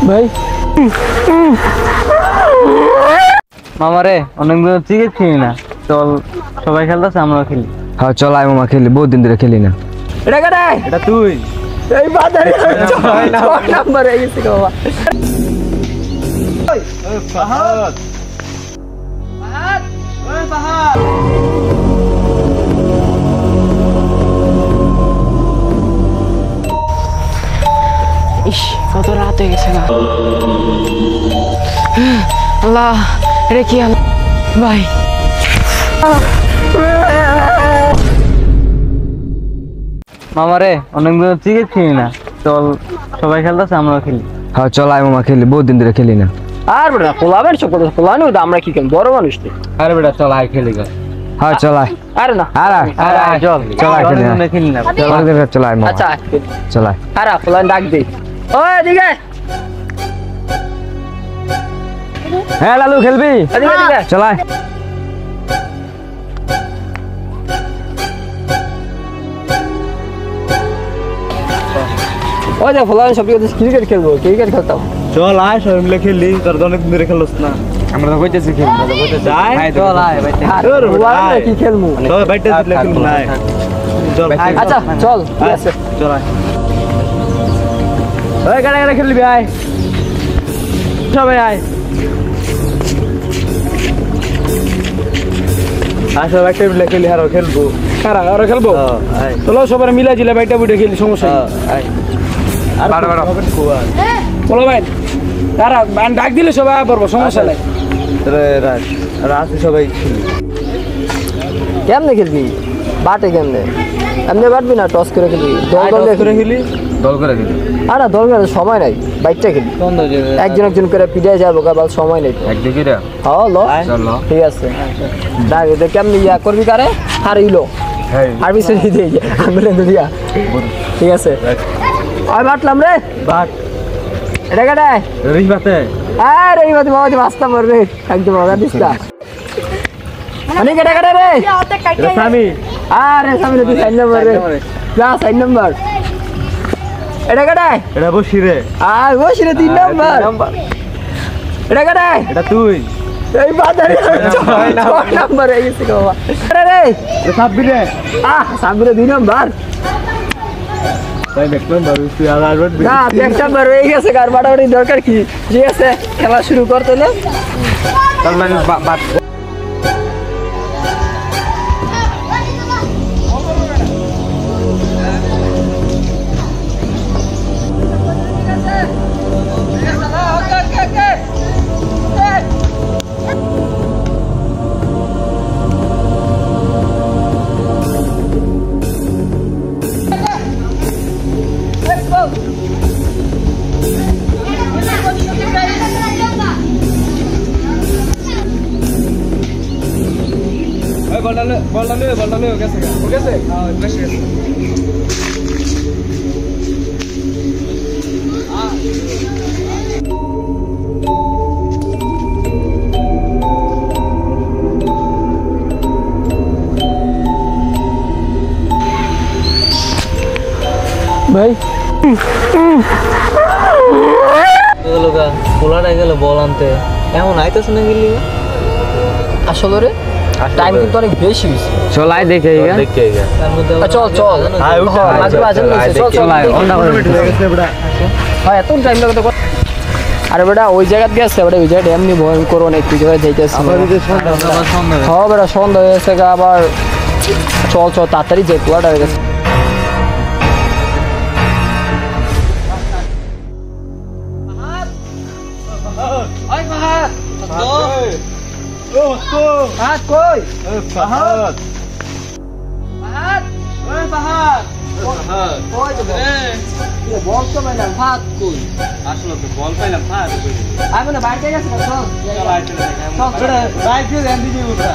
ভাই মামারে অনেকদিন ক্রিকেট খেলি না, চল সবাই খেলতেছে আমরাও খেলি। হ্যাঁ চল আয় মামা খেলি, বহুত দিন ধরে খেলি না। এটা কেটে এটা তুই এই বাজারে 6 নাম্বার হয়ে গেছে বাবা। ওই ফাহাদ ফাহাদ ওই ফাহাদ ইস কত রাত হয়ে গেছে না। আল্লাহ রে কি ভাই মামারে অনেকদিন ক্রিকেট খেলি না, চল সবাই খেলতেছে আমরাও খেলি। হ্যাঁ চল আয় মামা খেলি, বহুত দিন ধরে খেলি না। আর বেটা পোলাবেন সব কথা পোলানো আমরা কি খেলি, বড় মানুষ তো। আরে বেটা চল আয় খেলি গা। হ্যাঁ চল আয়। আরে না আরে চল চল আয় খেলি না, খেলি না চল আয় মামা। আচ্ছা চল আয়। আরে পোলান ডাক দে। ওই এদিকে হ্যাঁ লালু খেলবি? এদিকে এদিকে চল আয়। ওই যে পোলান সব ক্রিকেট খেলবো, ক্রিকেট খেলতাম। চল আয় সবাই মিলে খেলি, তোর তো অনেকদিন ধরে খেলোস না। আমরা তো কইতেছি খেলি, চল আয় ভাই কি খেলবো সবাই বাইরে দিলে খেলবো না। চল আচ্ছা চল ঠিক আছে চল আয়। ওই গাড়ি গাড়ি খেলবি আয় সবাই আয়। আসো বাইরে মিলে খেলি, আরো খেলবো। কারা আরো খেলবো? আয় চলো সবাই মিলা জিলা বাইটা বুটে খেলি, সমস্যা নেই। আয় বাড়া বাড়া বলো ভাই তারা ডাক দিলে সবাই পড়বো, সমস্যা নাই। রাতে সবাই খেলি। কেমনে খেলবি? বাটে কেমনে? এমনি বাটবি না টস করে খেলবি? দল দল করে খেলি, দল করে খেলি। আরে দল করে সময় নাই, বাইকটা খেলি একজন একজন করে পিটাই যাবো কাবাল, সময় নেই। একদিকে রে হ্যাঁ লো চল লো। ঠিক আছে ডাক দে। কেমনে ইয়া করবি কারে? হারিলো হ্যাঁ আর বিছে দিয়ে আঙ্গুলে দিয়া, ঠিক আছে আয় বাটলাম রে। বাট এটা কেটে রিং বাতে। আরে এই বাতি বাবা মাস্তা পড়বে একদম মজা দিস না। মানে কেটে কেটে রে স্বামী আরে সামনে তুই 4 নম্বর রে যা 4 নম্বর। এটা কেটে এটা বসি রে। আর বসে রে 3 নম্বর। এটা কেটে এটা তুই এই বাজারে 6 নম্বর হয়ে গেছে বাবা। আরে রে সাব্বি রে। সামনে 2 নম্বর। তাই দেখলাম বাবু তুই আর আসবে না 1 নম্বর হয়ে গেছে, কার বাড়াবাড়ি দরকার কি? ঠিক আছে খেলা শুরু করতে না। চল মানে বাট বলটা লে গেছে গেছে। হ্যাঁ বেশি গেছে। ভাই পোলাটা গেল বল আনতে, এমন আইতেছে না গেলি আসলে রে টাইম কিন্তু অনেক বেশি হয়েছে। চল আয় দেখে দেখে তার মধ্যে চল চল হ্যাঁ এত টাইম লাগে তো। আরে বেটা ওই জায়গায় গেছে, বেটা ওই জায়গাটা এমনি ভয়ঙ্কর অনেক জায়গায় যাইতেছে। হ্যাঁ বেটা সন্ধ্যা হয়ে গেছে আবার। চল চল তাড়াতাড়ি যাই, পোলাটা হয়ে গেছে। ফাহাদ কই? ফাহাদ ফাহাদ ওই ফাহাদ কই তো বল তো পাইলাম, ফাহাদ কই? আসলে তো বল পাইলাম। ফাহাদ আমি না বাইরে গেছে চল চল বাইক দিয়ে দেন দিদি উঠা।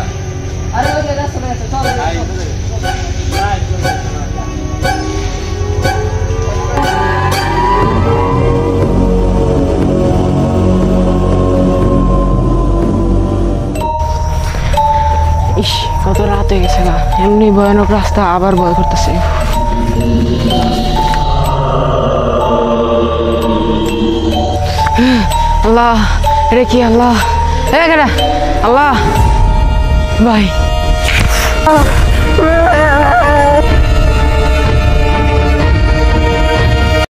আরে ওই যে রাস্তা আছে চল ইস কত রাত হয়ে গেছে না, এমনি ভয়ানক রাস্তা, আবার ভয় করতেছে। আল্লাহ এটা কি আল্লাহ আল্লাহ ভাই